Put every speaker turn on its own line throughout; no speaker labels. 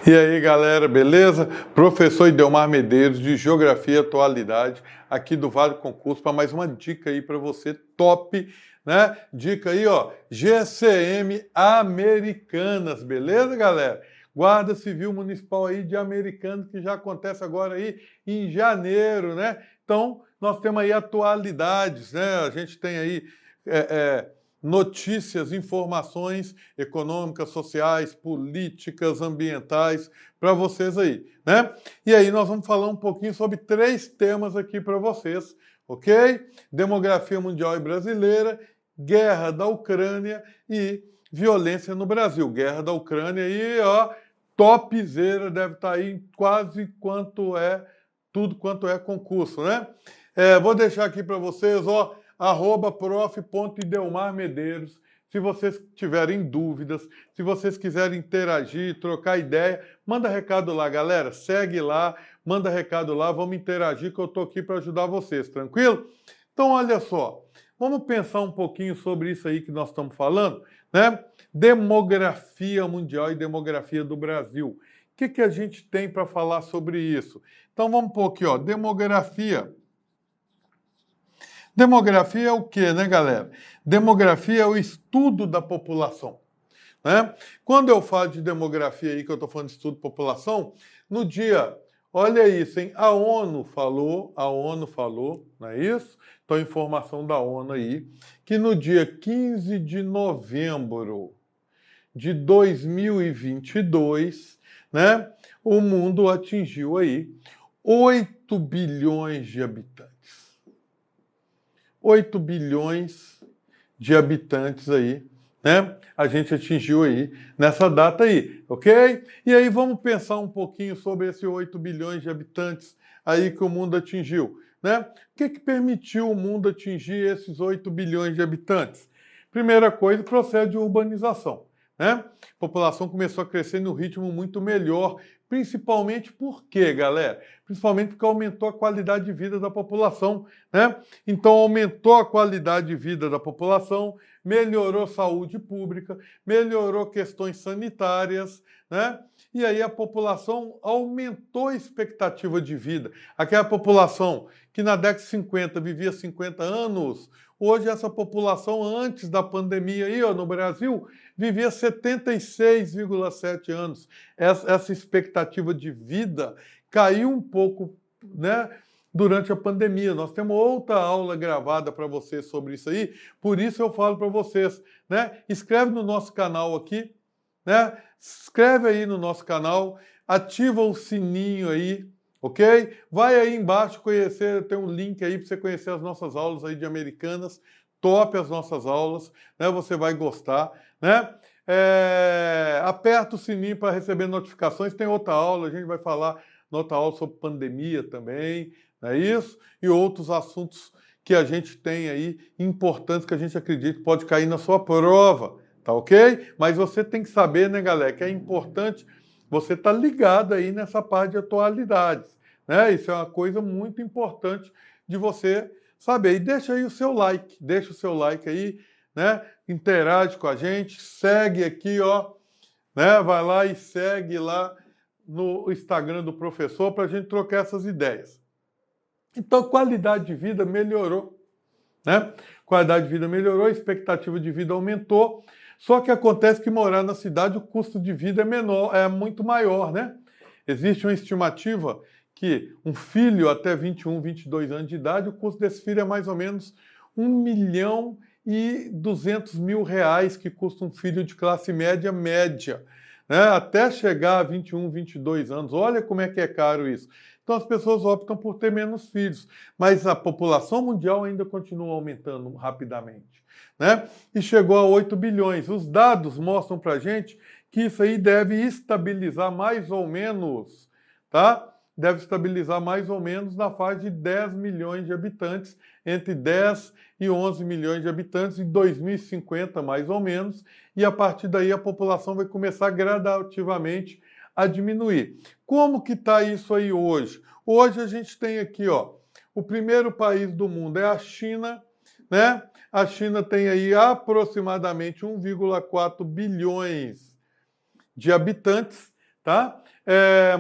E aí, galera, beleza? Professor Idelmar Medeiros, de Geografia e Atualidade, aqui do Vale Concurso, para mais uma dica aí para você, top, né? Dica aí, ó, GCM Americanas, beleza, galera? Guarda Civil Municipal aí de Americanas, que já acontece agora aí em janeiro, né? Então, nós temos aí atualidades, né? A gente tem aí notícias, informações econômicas, sociais, políticas, ambientais para vocês aí, né? E aí nós vamos falar um pouquinho sobre 3 temas aqui para vocês, ok? Demografia mundial e brasileira, guerra da Ucrânia e violência no Brasil. Guerra da Ucrânia aí, ó, topzera, deve estar aí quase quanto é, tudo quanto é concurso, né? Vou deixar aqui para vocês, ó, @prof.idelmarmedeiros. Se vocês tiverem dúvidas, se vocês quiserem interagir, trocar ideia, manda recado lá, galera. Segue lá, manda recado lá, vamos interagir que eu estou aqui para ajudar vocês, tranquilo? Então, olha só, vamos pensar um pouquinho sobre isso aí que nós estamos falando, né? Demografia mundial e demografia do Brasil. O que a gente tem para falar sobre isso? Então, vamos pôr aqui, ó, demografia. Demografia é o quê, né, galera? Demografia é o estudo da população, né? Quando eu falo de demografia aí, que eu estou falando de estudo da população, no dia, olha isso, hein? A ONU falou, não é isso? Então, informação da ONU aí, que no dia 15 de novembro de 2022, né, o mundo atingiu aí 8 bilhões de habitantes. 8 bilhões de habitantes aí, né? A gente atingiu aí nessa data aí, ok? E aí vamos pensar um pouquinho sobre esses 8 bilhões de habitantes aí que o mundo atingiu, né? O que permitiu o mundo atingir esses 8 bilhões de habitantes? Primeira coisa, processo de urbanização, né? A população começou a crescer num ritmo muito melhor, principalmente por quê, galera? Principalmente porque aumentou a qualidade de vida da população, né? Então, aumentou a qualidade de vida da população, melhorou a saúde pública, melhorou questões sanitárias, né? E aí a população aumentou a expectativa de vida. Aquela população que na década de 50 vivia 50 anos, hoje essa população, antes da pandemia aí, ó, no Brasil, vivia 76,7 anos. Essa expectativa de vida caiu um pouco, né, durante a pandemia. Nós temos outra aula gravada para vocês sobre isso aí, por isso eu falo para vocês, né? Escreve no nosso canal aqui, né? Escreve aí no nosso canal, ativa o sininho aí, ok? Vai aí embaixo conhecer, tem um link aí para você conhecer as nossas aulas aí de Americanas, top as nossas aulas, né? Você vai gostar, né? Aperta o sininho para receber notificações, tem outra aula, a gente vai falar outra aula sobre pandemia também, não é isso? E outros assuntos que a gente tem aí, importantes, que a gente acredita que pode cair na sua prova, tá ok? Mas você tem que saber, né, galera, que é importante você estar ligado aí nessa parte de atualidades, né? Isso é uma coisa muito importante de você saber. E deixa aí o seu like, deixa o seu like aí, né? Interage com a gente, segue aqui, ó, né? Vai lá e segue lá no Instagram do professor para a gente trocar essas ideias. Então, a qualidade de vida melhorou, né? Qualidade de vida melhorou, a expectativa de vida aumentou, só que acontece que morar na cidade o custo de vida é menor, é muito maior, né? Existe uma estimativa que um filho até 21, 22 anos de idade, o custo desse filho é mais ou menos R$1.200.000 que custa um filho de classe média, né? Até chegar a 21, 22 anos. Olha como é que é caro isso. Então as pessoas optam por ter menos filhos, mas a população mundial ainda continua aumentando rapidamente, né? E chegou a 8 bilhões. Os dados mostram para a gente que isso aí deve estabilizar mais ou menos, tá? Deve estabilizar mais ou menos na fase de 10 milhões de habitantes, entre 10 e 11 milhões de habitantes em 2050, mais ou menos, e a partir daí a população vai começar gradativamente a diminuir. Como que está isso aí hoje? Hoje a gente tem aqui, ó, o primeiro país do mundo é a China, né? A China tem aí aproximadamente 1,4 bilhões de habitantes, tá?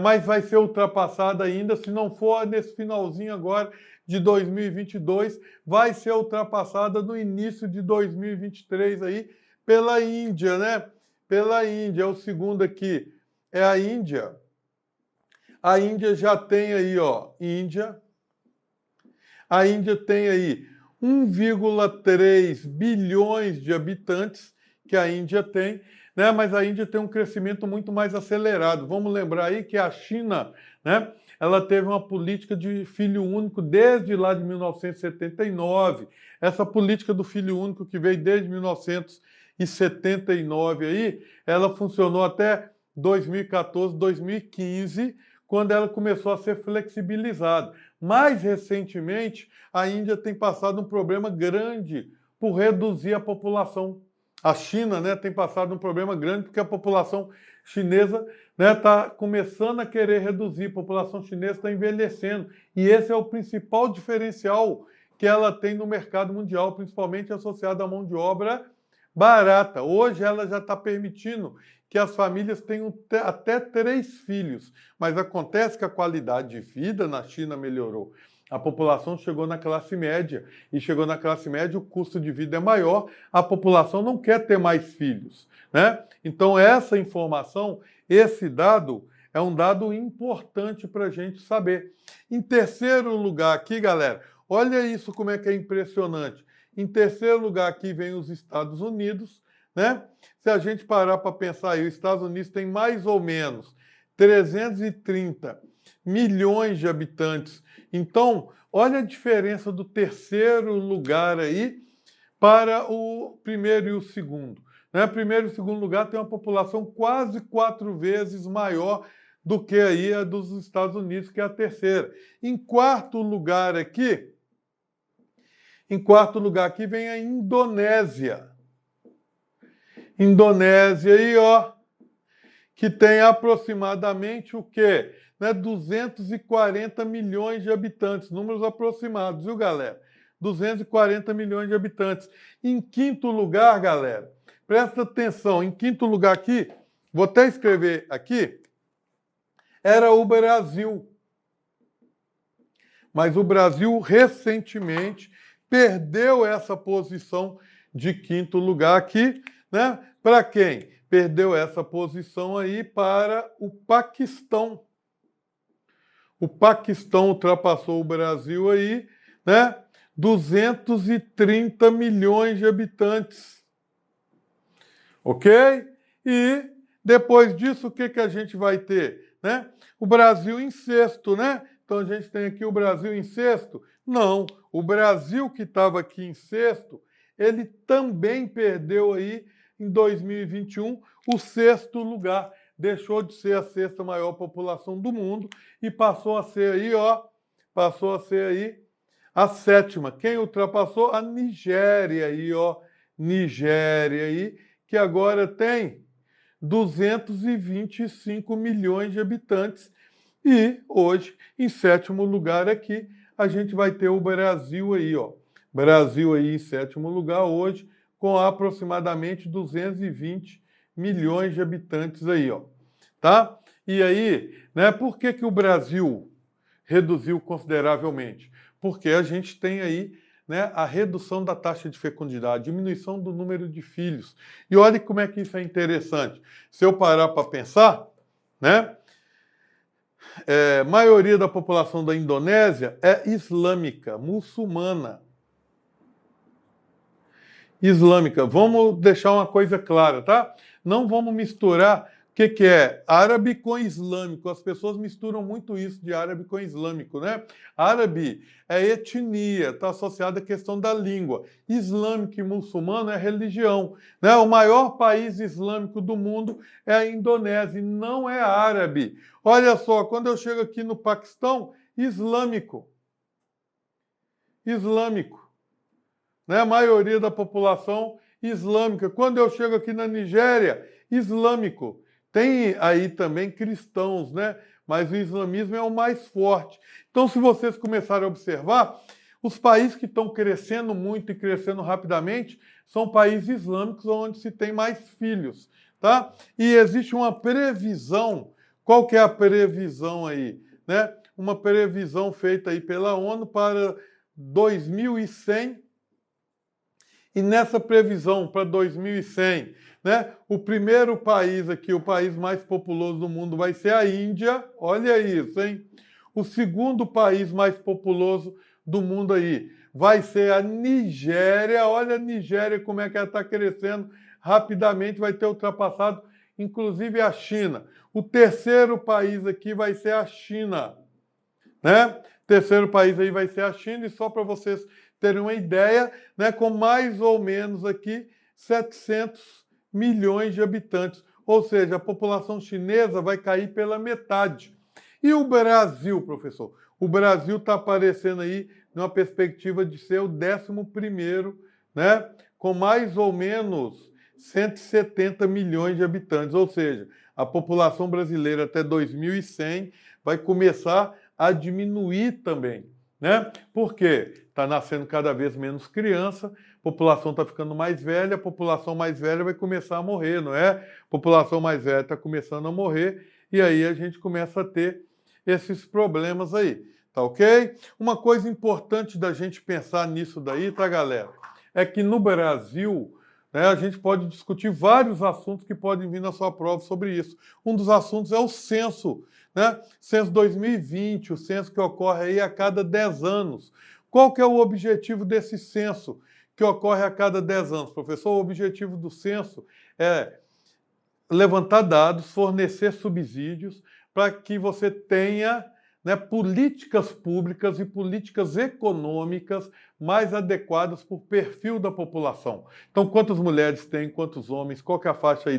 mas vai ser ultrapassada ainda, se não for nesse finalzinho agora de 2022, vai ser ultrapassada no início de 2023 aí pela Índia, né? Pela Índia, é o segundo aqui, é a Índia. A Índia já tem aí, ó, a Índia tem aí 1,3 bilhões de habitantes que a Índia tem, né? Mas a Índia tem um crescimento muito mais acelerado. Vamos lembrar aí que a China, né? Ela teve uma política de filho único desde lá de 1979. Essa política do filho único que veio desde 1979 aí, ela funcionou até 2014, 2015, quando ela começou a ser flexibilizada. Mais recentemente, a Índia tem passado um problema grande por reduzir a população. A China, né, tem passado um problema grande porque a população chinesa está começando a querer reduzir, a população chinesa está envelhecendo. E esse é o principal diferencial que ela tem no mercado mundial, principalmente associado à mão de obra barata. Hoje ela já está permitindo que as famílias tenham até 3 filhos, mas acontece que a qualidade de vida na China melhorou. A população chegou na classe média, e chegou na classe média, o custo de vida é maior, a população não quer ter mais filhos, né? Então essa informação, esse dado, é um dado importante para a gente saber. Em terceiro lugar aqui, galera, olha isso como é que é impressionante. Em terceiro lugar aqui vem os Estados Unidos, né? Se a gente parar para pensar aí, os Estados Unidos tem mais ou menos 330 milhões de habitantes. Então, olha a diferença do terceiro lugar aí para o primeiro e o segundo. Né? Primeiro e segundo lugar tem uma população quase 4 vezes maior do que aí a dos Estados Unidos, que é a terceira. Em quarto lugar aqui vem a Indonésia. Indonésia aí, ó, que tem aproximadamente o quê? 240 milhões de habitantes, números aproximados, viu, galera? 240 milhões de habitantes. Em quinto lugar, galera, presta atenção, em quinto lugar aqui, vou até escrever aqui, era o Brasil. Mas o Brasil recentemente perdeu essa posição de quinto lugar aqui, né? Para quem? Perdeu essa posição aí para o Paquistão. O Paquistão ultrapassou o Brasil aí, né? 230 milhões de habitantes. Ok? E depois disso, o que a gente vai ter? Né? O Brasil em sexto, né? Então a gente tem aqui o Brasil em sexto? Não, o Brasil que estava aqui em sexto, ele também perdeu aí em 2021 o sexto lugar. Deixou de ser a sexta maior população do mundo e passou a ser aí, ó, passou a ser aí a sétima. Quem ultrapassou? A Nigéria aí, ó, Nigéria aí, que agora tem 225 milhões de habitantes. E hoje, em sétimo lugar aqui, a gente vai ter o Brasil aí, ó. Brasil aí em sétimo lugar hoje, com aproximadamente 220 milhões de habitantes aí, ó. Tá? E aí, né, por que o Brasil reduziu consideravelmente? Porque a gente tem aí, né, a redução da taxa de fecundidade, diminuição do número de filhos. E olha como é que isso é interessante. Se eu parar para pensar, né, a maioria da população da Indonésia é islâmica, muçulmana. Islâmica. Vamos deixar uma coisa clara, tá? Não vamos misturar o que é árabe com islâmico. As pessoas misturam muito isso de árabe com islâmico, né? Árabe é etnia, está associada à questão da língua. Islâmico e muçulmano é religião, né? O maior país islâmico do mundo é a Indonésia, e não é árabe. Olha só, quando eu chego aqui no Paquistão, islâmico. Islâmico. Né? A maioria da população islâmica. Quando eu chego aqui na Nigéria, islâmico. Tem aí também cristãos, né? Mas o islamismo é o mais forte. Então, se vocês começarem a observar, os países que estão crescendo muito e crescendo rapidamente são países islâmicos onde se tem mais filhos, tá? E existe uma previsão Qual que é a previsão aí? Né? Uma previsão feita aí pela ONU para 2100, e nessa previsão para 2100, né, o primeiro país aqui, o país mais populoso do mundo, vai ser a Índia. Olha isso, hein? O segundo país mais populoso do mundo aí vai ser a Nigéria. Olha a Nigéria, como é que ela está crescendo rapidamente, vai ter ultrapassado, inclusive, a China. O terceiro país aqui vai ser a China, né? Terceiro país aí vai ser a China, e só para vocês terem uma ideia, né, com mais ou menos aqui 700 milhões de habitantes. Ou seja, a população chinesa vai cair pela metade. E o Brasil, professor? O Brasil está aparecendo aí numa perspectiva de ser o 11º, né, com mais ou menos 170 milhões de habitantes. Ou seja, a população brasileira até 2100 vai começar a diminuir também, né? Por quê? Está nascendo cada vez menos criança, a população está ficando mais velha, a população mais velha vai começar a morrer, não é? A população mais velha está começando a morrer, e aí a gente começa a ter esses problemas aí, tá ok? Uma coisa importante da gente pensar nisso daí, tá, galera? É que no Brasil, né, a gente pode discutir vários assuntos que podem vir na sua prova sobre isso. Um dos assuntos é o censo, né? Censo 2020, o censo que ocorre aí a cada 10 anos. Qual que é o objetivo desse censo que ocorre a cada 10 anos, professor? O objetivo do censo é levantar dados, fornecer subsídios para que você tenha, né, políticas públicas e políticas econômicas mais adequadas para o perfil da população. Então, quantas mulheres tem, quantos homens, qual que é a faixa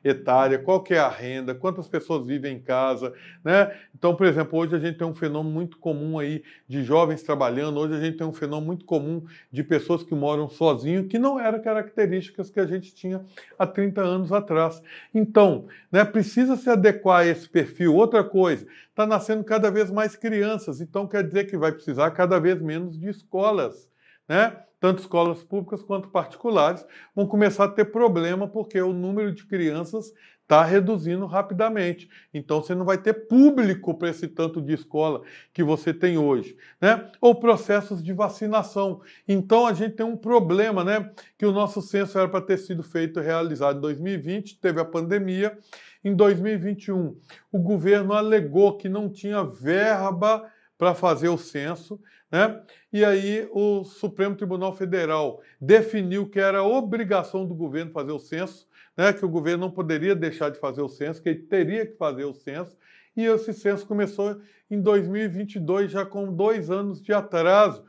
etária, qual que é a renda, quantas pessoas vivem em casa, né? Então, por exemplo, hoje a gente tem um fenômeno muito comum aí de jovens trabalhando, hoje a gente tem um fenômeno muito comum de pessoas que moram sozinhos, que não eram características que a gente tinha há 30 anos atrás. Então, né, precisa se adequar a esse perfil. Outra coisa, está nascendo cada vez mais crianças, então quer dizer que vai precisar cada vez menos de escolas, né? Tanto escolas públicas quanto particulares vão começar a ter problema porque o número de crianças está reduzindo rapidamente. Então você não vai ter público para esse tanto de escola que você tem hoje, né? Ou processos de vacinação. Então a gente tem um problema, né? Que o nosso censo era para ter sido feito e realizado em 2020, teve a pandemia. Em 2021, o governo alegou que não tinha verba para fazer o censo, né? E aí o Supremo Tribunal Federal definiu que era obrigação do governo fazer o censo, né? Que o governo não poderia deixar de fazer o censo, que ele teria que fazer o censo, e esse censo começou em 2022, já com 2 anos de atraso.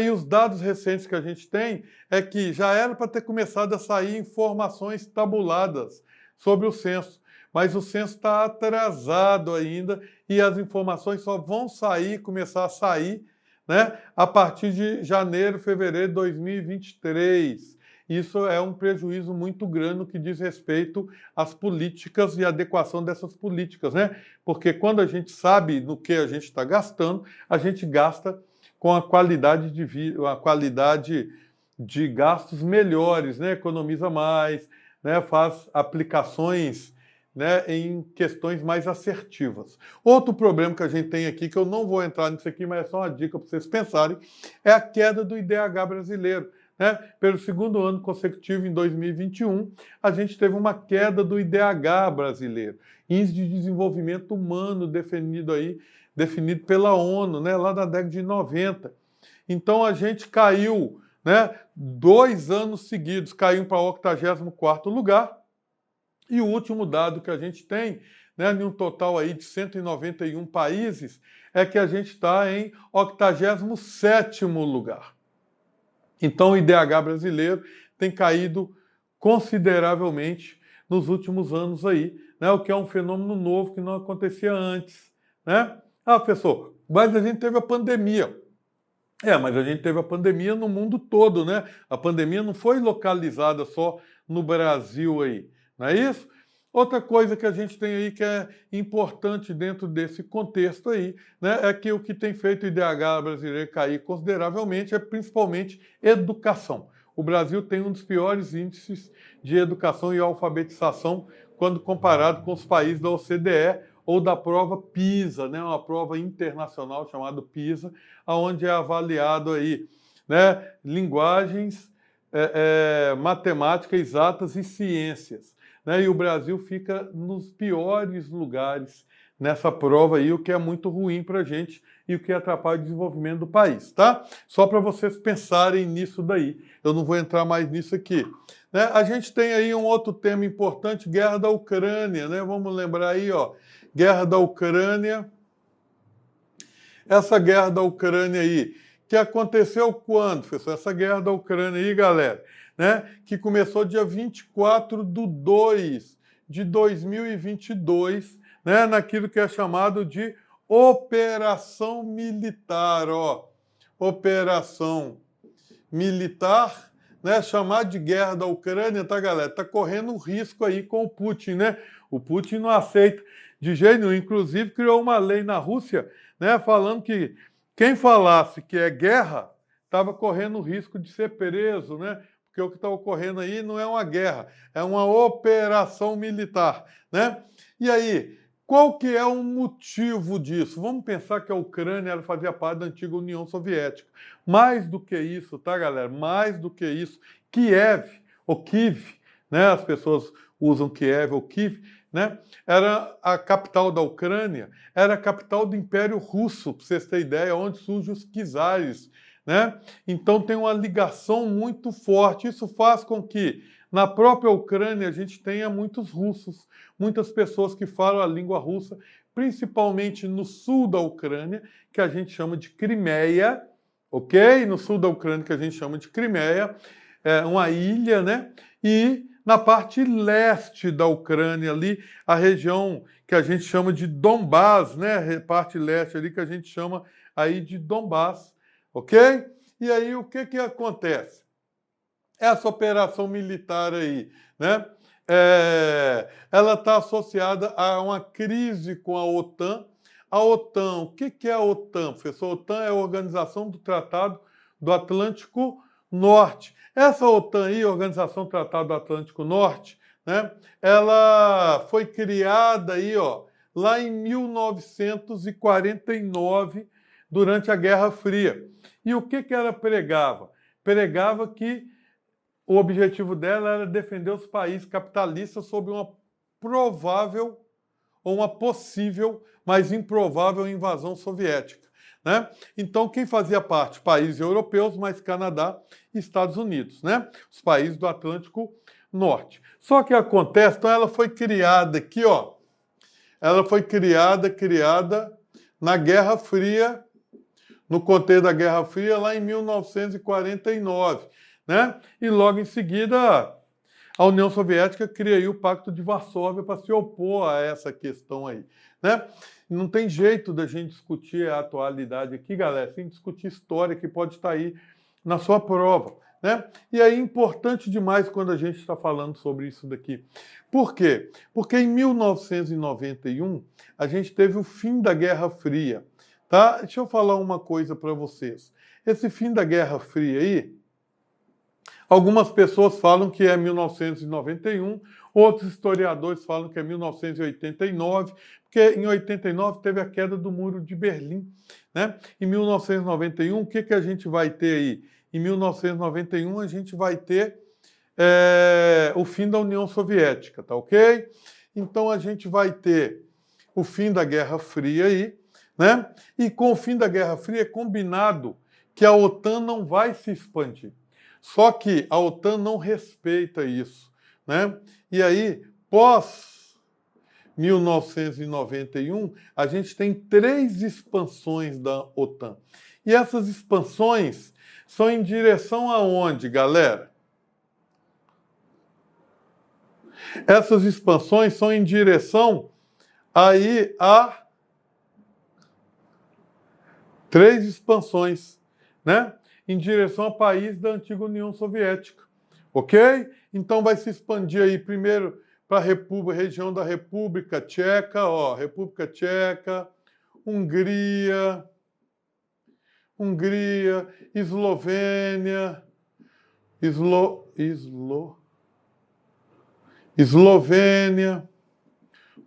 E os dados recentes que a gente tem é que já era para ter começado a sair informações tabuladas sobre o censo, mas o censo está atrasado ainda e as informações só vão começar a sair, né, a partir de janeiro, fevereiro de 2023. Isso é um prejuízo muito grande no que diz respeito às políticas e adequação dessas políticas, né? Porque quando a gente sabe no que a gente está gastando, a gente gasta com a qualidade de vida, a qualidade de gastos melhores, né? Economiza mais, né? Faz aplicações, né, em questões mais assertivas. Outro problema que a gente tem aqui, que eu não vou entrar nisso aqui, mas é só uma dica para vocês pensarem, é a queda do IDH brasileiro, né? Pelo segundo ano consecutivo, em 2021, a gente teve uma queda do IDH brasileiro, Índice de Desenvolvimento Humano definido pela ONU, né, lá na década de 90. Então a gente caiu, né, 2 anos seguidos, caiu para o 84º lugar. E o último dado que a gente tem, né, em um total aí de 191 países, é que a gente está em 87º lugar. Então o IDH brasileiro tem caído consideravelmente nos últimos anos aí, né, o que é um fenômeno novo que não acontecia antes, né? Ah, professor, mas a gente teve a pandemia. Mas a gente teve a pandemia no mundo todo, né? A pandemia não foi localizada só no Brasil aí, não é isso? Outra coisa que a gente tem aí que é importante dentro desse contexto aí, né, é que o que tem feito o IDH brasileiro cair consideravelmente é principalmente educação. O Brasil tem um dos piores índices de educação e alfabetização quando comparado com os países da OCDE, ou da prova PISA, né? Uma prova internacional chamada PISA, onde é avaliado aí, né? Linguagens, matemática, exatas e ciências, né? E o Brasil fica nos piores lugares nessa prova aí, o que é muito ruim para a gente e o que atrapalha o desenvolvimento do país, tá? Só para vocês pensarem nisso daí. Eu não vou entrar mais nisso aqui. Né? A gente tem aí um outro tema importante, guerra da Ucrânia, né? Vamos lembrar aí, ó, guerra da Ucrânia. Essa guerra da Ucrânia aí, que aconteceu quando, professor? Essa guerra da Ucrânia aí, galera, né? Que começou dia 24/2 de 2022, né? Naquilo que é chamado de operação militar, ó. Operação militar, né? Chamar de guerra da Ucrânia, tá, galera? Tá correndo um risco aí com o Putin, né? O Putin não aceita de jeito nenhum. Inclusive, criou uma lei na Rússia, né? Falando que quem falasse que é guerra estava correndo o risco de ser preso, né? Porque o que está ocorrendo aí não é uma guerra, é uma operação militar, né? E aí, qual que é o motivo disso? Vamos pensar que a Ucrânia fazia parte da antiga União Soviética. Mais do que isso, tá, galera? Mais do que isso, Kiev, ou Kiev, né? As pessoas usam Kiev ou Kiev, né? Era a capital da Ucrânia, era a capital do Império Russo, para vocês terem ideia, onde surgem os czares, né? Então tem uma ligação muito forte. Isso faz com que na própria Ucrânia a gente tenha muitos russos, muitas pessoas que falam a língua russa, principalmente no sul da Ucrânia, que a gente chama de Crimeia, ok? No sul da Ucrânia, que a gente chama de Crimeia, é uma ilha, né? E na parte leste da Ucrânia ali, a região que a gente chama de Donbás, né? Parte leste ali que a gente chama aí de Donbás, ok? E aí o que que acontece? Essa operação militar aí, né? Ela está associada a uma crise com a OTAN. A OTAN, o que que é a OTAN, professor? A OTAN é a Organização do Tratado do Atlântico Norte. Essa OTAN aí, Organização do Tratado do Atlântico Norte, né? Ela foi criada aí, ó, lá em 1949, durante a Guerra Fria. E o que que ela pregava? Pregava que o objetivo dela era defender os países capitalistas sob uma provável ou uma possível, mas improvável invasão soviética, né? Então, quem fazia parte? Países europeus, mais Canadá e Estados Unidos, né? Os países do Atlântico Norte. Só que acontece, então ela foi criada aqui, ó. Ela foi criada na Guerra Fria, no contexto da Guerra Fria, lá em 1949. Né? E logo em seguida, a União Soviética cria aí o Pacto de Varsóvia para se opor a essa questão aí. Né? Não tem jeito da gente discutir a atualidade aqui, galera, sem discutir história, que pode estar aí na sua prova. Né? E aí é importante demais quando a gente está falando sobre isso daqui. Por quê? Porque em 1991, a gente teve o fim da Guerra Fria. Tá? Deixa eu falar uma coisa para vocês. Esse fim da Guerra Fria aí, algumas pessoas falam que é 1991, outros historiadores falam que é 1989, porque em 89 teve a queda do Muro de Berlim. Né? Em 1991, o que que a gente vai ter aí? Em 1991, a gente vai ter o fim da União Soviética, tá ok? Então, a gente vai ter o fim da Guerra Fria aí, né? E com o fim da Guerra Fria é combinado que a OTAN não vai se expandir. Só que a OTAN não respeita isso, né? E aí, pós 1991, a gente tem 3 expansões da OTAN. E essas expansões são em direção aonde, galera? Essas expansões são em direção aí a 3 expansões, né? Em direção a país da antiga União Soviética, ok? Então vai se expandir aí primeiro para a região da República Tcheca, ó, República Tcheca, Hungria, Eslovênia, Eslovênia,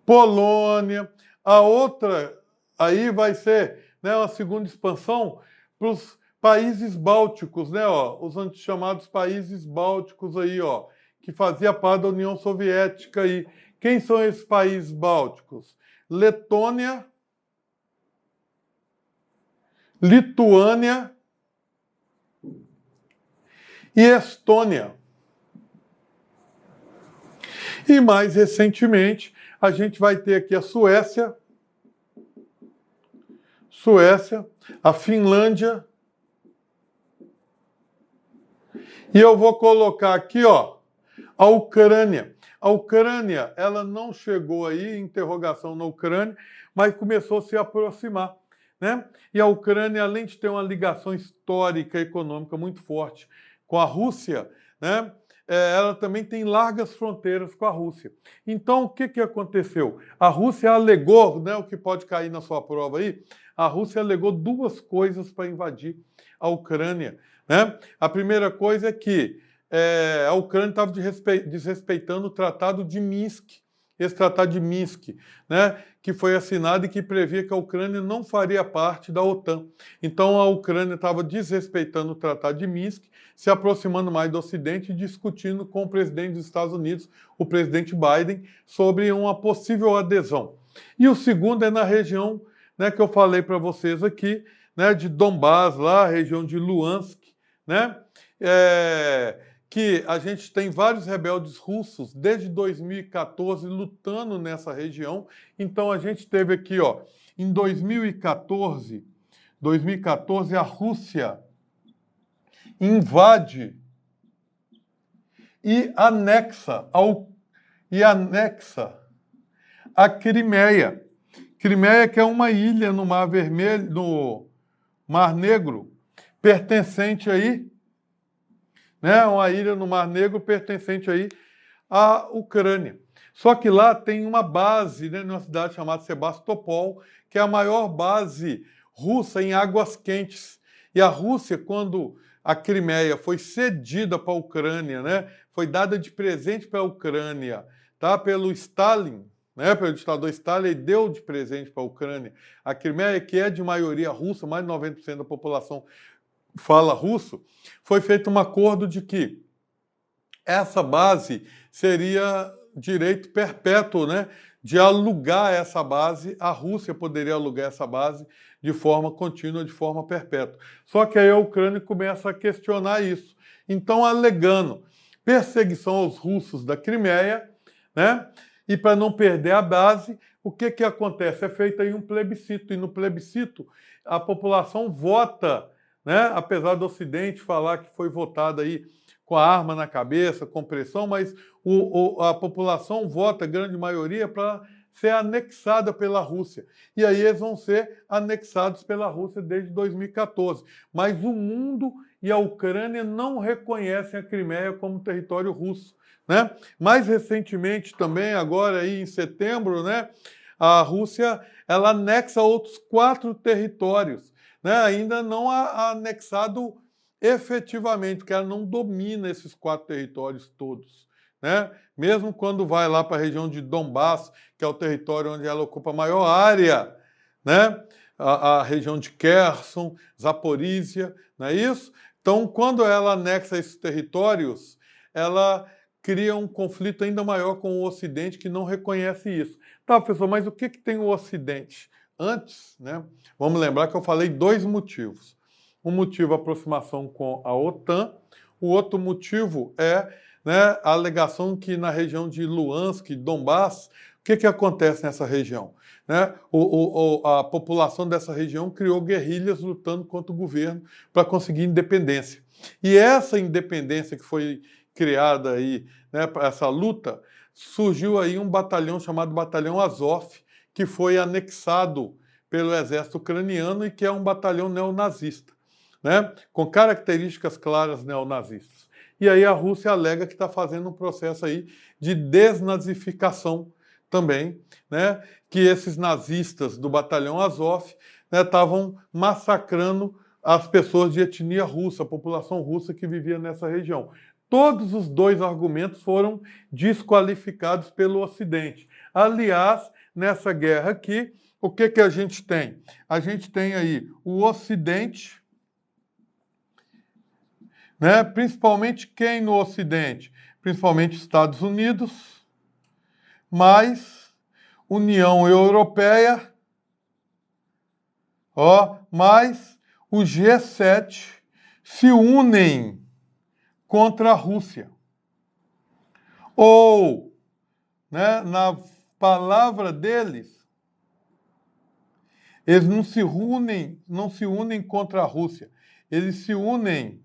Polônia. A outra aí vai ser, né, uma segunda expansão para os países bálticos, né, ó, os chamados países bálticos aí, ó, que fazia parte da União Soviética aí. Quem são esses países bálticos? Letônia, Lituânia e Estônia. E mais recentemente, a gente vai ter aqui a Suécia, a Finlândia, e eu vou colocar aqui, ó, a Ucrânia. A Ucrânia, ela não chegou aí, interrogação na Ucrânia, mas começou a se aproximar, né? E a Ucrânia, além de ter uma ligação histórica e econômica muito forte com a Rússia, né? Ela também tem largas fronteiras com a Rússia. Então, o que aconteceu? A Rússia alegou, né, o que pode cair na sua prova aí, a Rússia alegou duas coisas para invadir a Ucrânia, né? A primeira coisa é que a Ucrânia estava desrespeitando o Tratado de Minsk, esse Tratado de Minsk, né, que foi assinado e que previa que a Ucrânia não faria parte da OTAN. Então, a Ucrânia estava desrespeitando o Tratado de Minsk, se aproximando mais do Ocidente e discutindo com o presidente dos Estados Unidos, o presidente Biden, sobre uma possível adesão. E o segundo é na região, né, que eu falei para vocês aqui, né, de Donbás, lá, a região de Luhansk, né, que a gente tem vários rebeldes russos desde 2014 lutando nessa região. Então a gente teve aqui, ó, em 2014 a Rússia invade e anexa a Crimeia. Crimeia, que é uma ilha no Mar Vermelho, no Mar Negro, pertencente aí, né, uma ilha no Mar Negro pertencente aí à Ucrânia. Só que lá tem uma base, né, numa cidade chamada Sebastopol, que é a maior base russa em águas quentes. E a Rússia, quando a Crimeia foi cedida para a Ucrânia, né, foi dada de presente para a Ucrânia, tá, pelo Stalin, né, pelo ditador Stalin, e deu de presente para a Ucrânia. A Crimeia, que é de maioria russa, mais de 90% da população fala russo, foi feito um acordo de que essa base seria direito perpétuo, né, de alugar essa base, a Rússia poderia alugar essa base de forma contínua, de forma perpétua. Só que aí a Ucrânia começa a questionar isso. Então, alegando perseguição aos russos da Crimeia, né, e para não perder a base, o que acontece? É feito aí um plebiscito, e no plebiscito a população vota, né? Apesar do Ocidente falar que foi votado aí com a arma na cabeça, com pressão, mas a população vota, a grande maioria, para ser anexada pela Rússia. E aí eles vão ser anexados pela Rússia desde 2014. Mas o mundo e a Ucrânia não reconhecem a Crimeia como território russo, né? Mais recentemente também, agora aí em setembro, né, a Rússia ela anexa outros 4 territórios, né, ainda não anexado efetivamente, porque ela não domina esses 4 territórios todos, né? Mesmo quando vai lá para a região de Donbás, que é o território onde ela ocupa a maior área, né? A região de Kherson, Zaporísia, não é isso? Então, quando ela anexa esses territórios, ela cria um conflito ainda maior com o Ocidente, que não reconhece isso. Tá, professor, mas o que tem o Ocidente? Antes, né, vamos lembrar que eu falei 2 motivos. Um motivo, a aproximação com a OTAN. O outro motivo é, né, a alegação que na região de Luhansk, Donbás, o que acontece nessa região? Né? A população dessa região criou guerrilhas lutando contra o governo para conseguir independência. E essa independência que foi criada aí, né, para essa luta, surgiu aí um batalhão chamado Batalhão Azov, que foi anexado pelo exército ucraniano e que é um batalhão neonazista, né, com características claras neonazistas. E aí a Rússia alega que está fazendo um processo aí de desnazificação também, né, que esses nazistas do batalhão Azov, né, estavam massacrando as pessoas de etnia russa, a população russa que vivia nessa região. Todos os 2 argumentos foram desqualificados pelo Ocidente. Aliás, nessa guerra aqui, o que que a gente tem? A gente tem aí o Ocidente, né? Principalmente quem no Ocidente? Principalmente Estados Unidos, mais União Europeia, mais o G7 se unem contra a Rússia. Ou, né, na palavra deles, eles não se unem contra a Rússia, eles se unem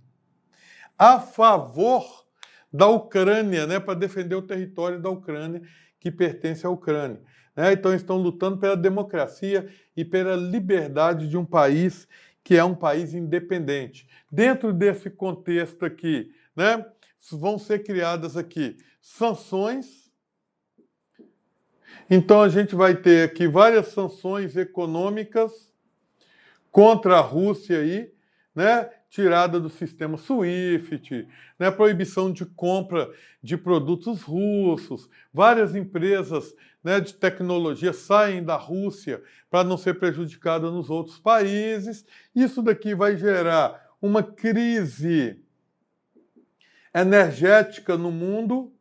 a favor da Ucrânia, né, para defender o território da Ucrânia, que pertence à Ucrânia. Né? Então, estão lutando pela democracia e pela liberdade de um país que é um país independente. Dentro desse contexto aqui, né, vão ser criadas aqui sanções. Então, a gente vai ter aqui várias sanções econômicas contra a Rússia aí, né? Tirada do sistema SWIFT, né? Proibição de compra de produtos russos, várias empresas, né, de tecnologia saem da Rússia para não ser prejudicada nos outros países. Isso daqui vai gerar uma crise energética no mundo,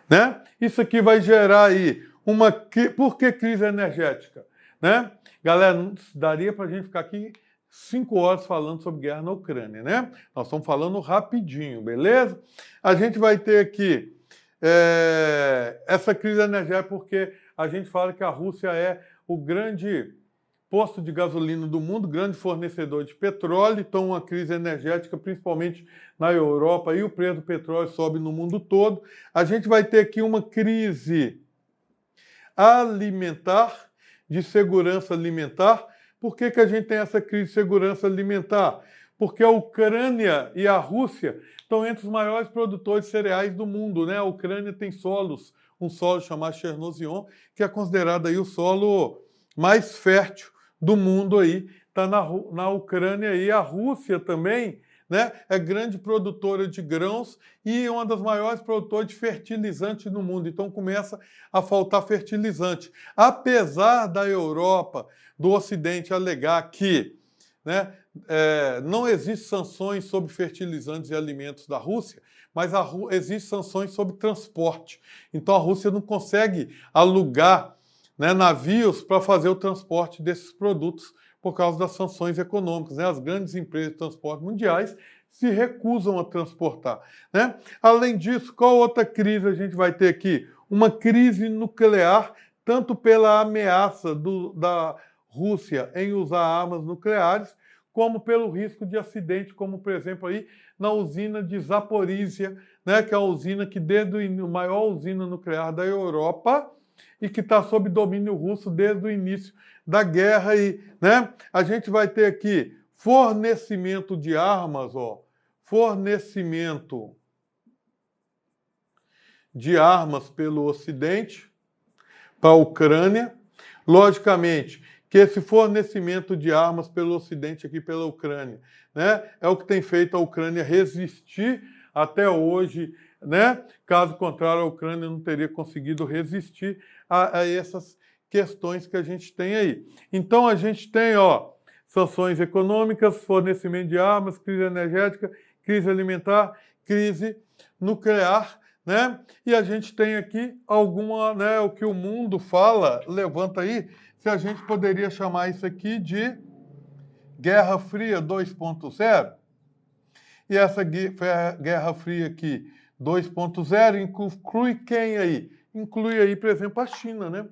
né? Isso aqui vai gerar aí uma... Por que crise energética? Né? Galera, daria para a gente ficar aqui 5 horas falando sobre guerra na Ucrânia, né? Nós estamos falando rapidinho, beleza? A gente vai ter aqui essa crise energética porque a gente fala que a Rússia é o grande posto de gasolina do mundo, grande fornecedor de petróleo, então uma crise energética, principalmente na Europa, e o preço do petróleo sobe no mundo todo. A gente vai ter aqui uma crise alimentar, de segurança alimentar. Por que a gente tem essa crise de segurança alimentar? Porque a Ucrânia e a Rússia estão entre os maiores produtores de cereais do mundo, né? A Ucrânia tem um solo chamado Chernozion, que é considerado aí o solo mais fértil do mundo aí, está na Ucrânia, e a Rússia também, né, é grande produtora de grãos e uma das maiores produtoras de fertilizante no mundo. Então começa a faltar fertilizante. Apesar da Europa, do Ocidente, alegar que, né, não existem sanções sobre fertilizantes e alimentos da Rússia, mas existem sanções sobre transporte. Então a Rússia não consegue alugar, né, navios para fazer o transporte desses produtos por causa das sanções econômicas. Né? As grandes empresas de transporte mundiais se recusam a transportar. Né? Além disso, qual outra crise a gente vai ter aqui? Uma crise nuclear, tanto pela ameaça da Rússia em usar armas nucleares, como pelo risco de acidente, como, por exemplo, aí na usina de Zaporizhia, né, que é a usina que, desde a maior usina nuclear da Europa, e que está sob domínio russo desde o início da guerra. E, né, a gente vai ter aqui fornecimento de armas, fornecimento de armas pelo Ocidente para a Ucrânia. Logicamente que esse fornecimento de armas pelo Ocidente aqui pela Ucrânia, né, é o que tem feito a Ucrânia resistir até hoje, né? Caso contrário, a Ucrânia não teria conseguido resistir a essas questões que a gente tem aí. Então a gente tem, sanções econômicas, fornecimento de armas, crise energética, crise alimentar, crise nuclear, né? E a gente tem aqui alguma, né, o que o mundo fala, levanta aí, se a gente poderia chamar isso aqui de Guerra Fria 2.0. E essa Guerra Fria aqui 2.0 inclui quem aí? Inclui aí, por exemplo, a China, né?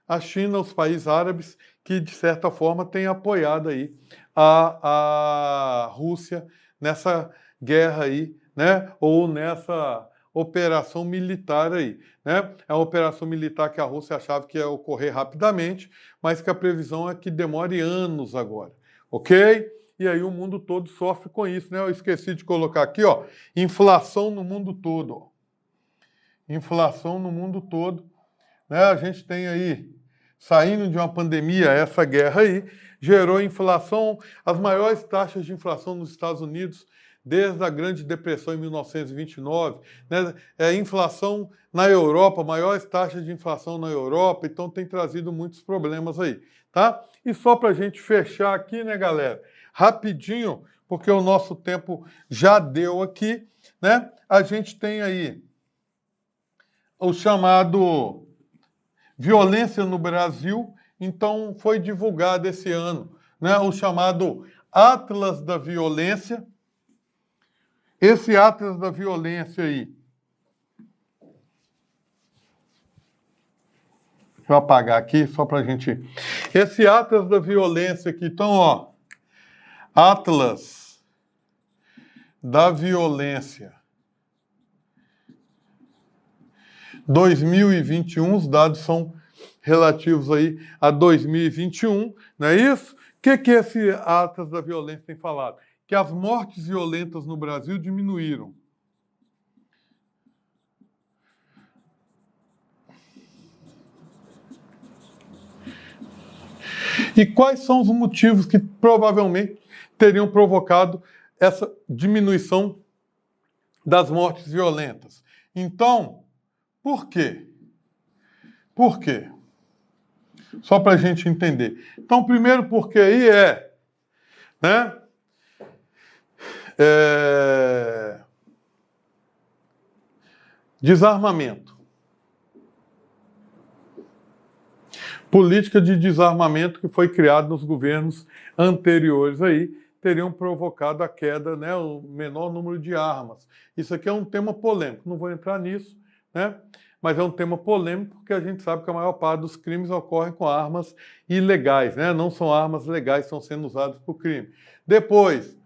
A China, os países árabes, que de certa forma têm apoiado aí a Rússia nessa guerra aí, né? Ou nessa operação militar aí, né? É uma operação militar que a Rússia achava que ia ocorrer rapidamente, mas que a previsão é que demore anos agora, ok? E aí o mundo todo sofre com isso, né? Eu esqueci de colocar aqui, inflação no mundo todo. Inflação no mundo todo. Né? A gente tem aí, saindo de uma pandemia, essa guerra aí, gerou inflação, as maiores taxas de inflação nos Estados Unidos desde a Grande Depressão em 1929, né? Inflação na Europa, maiores taxas de inflação na Europa, então tem trazido muitos problemas aí, tá? E só para a gente fechar aqui, né, galera, rapidinho, porque o nosso tempo já deu aqui, né? A gente tem aí o chamado violência no Brasil, então foi divulgado esse ano, né, o chamado Atlas da Violência. Esse Atlas da Violência aí, deixa eu apagar aqui só para a gente... Esse Atlas da Violência aqui, então, ó, Atlas da Violência 2021, os dados são relativos aí a 2021, não é isso? O que esse Atlas da Violência tem falado? Que as mortes violentas no Brasil diminuíram. E quais são os motivos que provavelmente teriam provocado essa diminuição das mortes violentas? Então, por quê? Por quê? Só para a gente entender. Então, primeiro porque aí né, desarmamento. Política de desarmamento que foi criada nos governos anteriores aí, teriam provocado a queda, né, o menor número de armas. Isso aqui é um tema polêmico, não vou entrar nisso, né? Mas é um tema polêmico porque a gente sabe que a maior parte dos crimes ocorrem com armas ilegais, né? Não são armas legais que estão sendo usadas para o crime. Depois,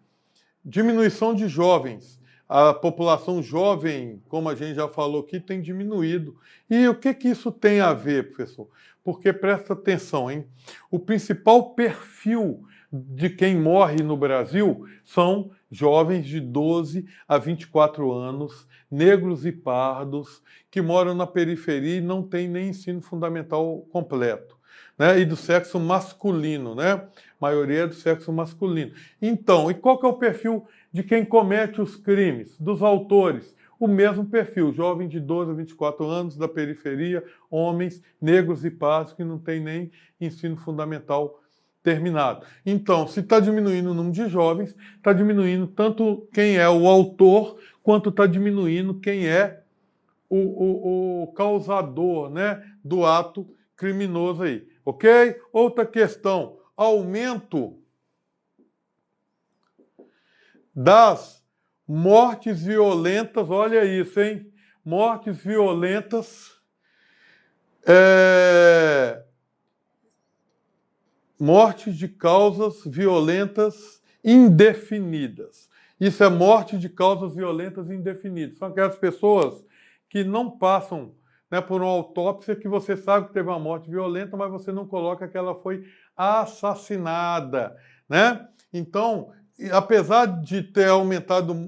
diminuição de jovens. A população jovem, como a gente já falou aqui, tem diminuído. E o que isso tem a ver, professor? Porque presta atenção, hein? O principal perfil de quem morre no Brasil são jovens de 12 a 24 anos, negros e pardos, que moram na periferia e não têm nem ensino fundamental completo, né? E do sexo masculino, né? A maioria é do sexo masculino. Então, e qual que é o perfil de quem comete os crimes? Dos autores? O mesmo perfil, jovem de 12 a 24 anos, da periferia, homens, negros e pardos, que não têm nem ensino fundamental terminado. Então, se está diminuindo o número de jovens, está diminuindo tanto quem é o autor, quanto está diminuindo quem é o causador, né, do ato criminoso aí. Ok? Outra questão, aumento das mortes violentas, olha isso, hein? Mortes violentas, mortes de causas violentas indefinidas. Isso é morte de causas violentas indefinidas. São aquelas pessoas que não passam, né, por uma autópsia que você sabe que teve uma morte violenta, mas você não coloca que ela foi assassinada, né? Então, apesar de ter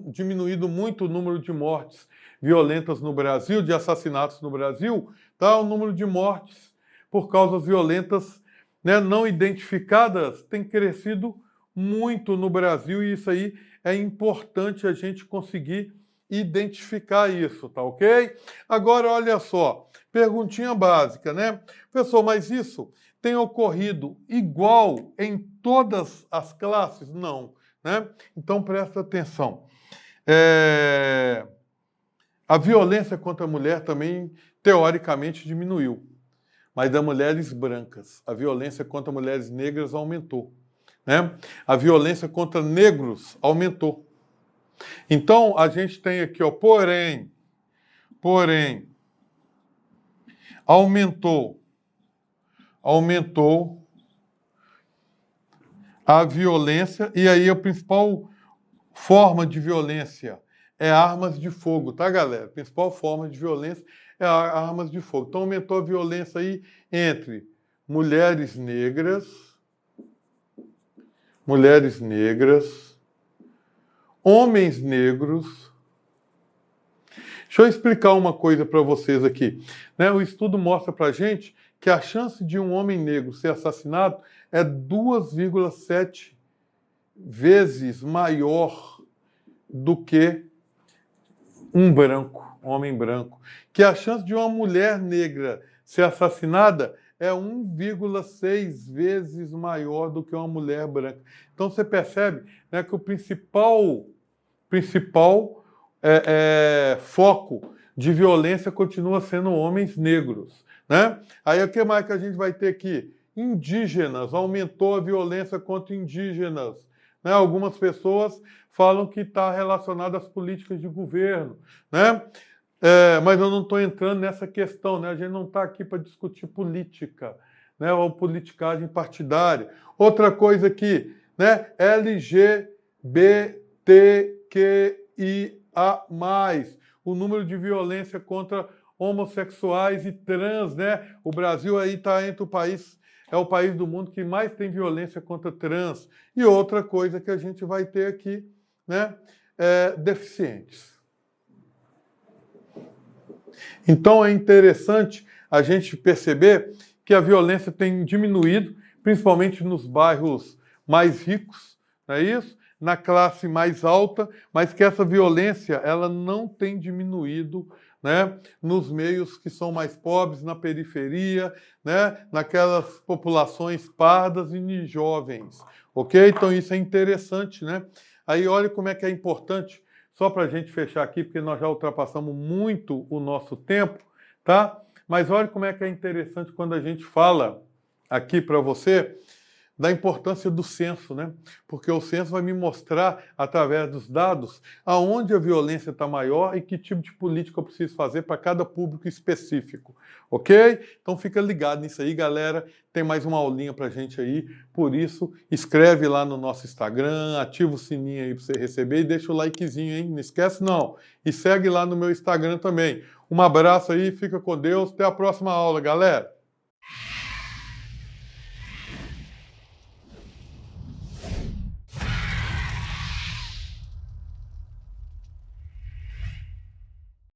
diminuído muito o número de mortes violentas no Brasil, de assassinatos no Brasil, tá? O número de mortes por causas violentas, né, não identificadas tem crescido muito no Brasil, e isso aí é importante a gente conseguir identificar isso, tá ok? Agora, olha só, perguntinha básica, né? Professor, mas isso tem ocorrido igual em todas as classes? Não, né? Então, presta atenção. A violência contra a mulher também, teoricamente, diminuiu. Mas das mulheres brancas, a violência contra mulheres negras aumentou, né? A violência contra negros aumentou. Então, a gente tem aqui, ó, porém, aumentou a violência, e aí a principal forma de violência é armas de fogo, tá, galera? A principal forma de violência é armas de fogo. Então, aumentou a violência aí entre mulheres negras, homens negros. Deixa eu explicar uma coisa para vocês aqui, né? O estudo mostra para a gente que a chance de um homem negro ser assassinado é 2,7 vezes maior do que um branco, um homem branco. Que a chance de uma mulher negra ser assassinada é 1,6 vezes maior do que uma mulher branca. Então você percebe, né, que o principal foco de violência continua sendo homens negros, né? Aí o que mais que a gente vai ter aqui? Indígenas, aumentou a violência contra indígenas, né? Algumas pessoas falam que está relacionado às políticas de governo, né? Mas eu não estou entrando nessa questão, né? A gente não está aqui para discutir política, né? Ou politicagem partidária. Outra coisa aqui, né? LGBTQIA+, o número de violência contra homossexuais e trans, né? O Brasil aí está entre é o país do mundo que mais tem violência contra trans. E outra coisa que a gente vai ter aqui, né? Deficientes. Então é interessante a gente perceber que a violência tem diminuído, principalmente nos bairros mais ricos, não é isso? Na classe mais alta, mas que essa violência ela não tem diminuído, né, nos meios que são mais pobres, na periferia, né, naquelas populações pardas e jovens, ok? Então isso é interessante, né? Aí olha como é que é importante, só para a gente fechar aqui, porque nós já ultrapassamos muito o nosso tempo, tá? Mas olha como é que é interessante quando a gente fala aqui para você da importância do censo, né? Porque o censo vai me mostrar, através dos dados, aonde a violência está maior e que tipo de política eu preciso fazer para cada público específico, ok? Então fica ligado nisso aí, galera. Tem mais uma aulinha para a gente aí, por isso, escreve lá no nosso Instagram, ativa o sininho aí para você receber e deixa o likezinho, hein? Não esquece não. E segue lá no meu Instagram também. Um abraço aí, fica com Deus, até a próxima aula, galera.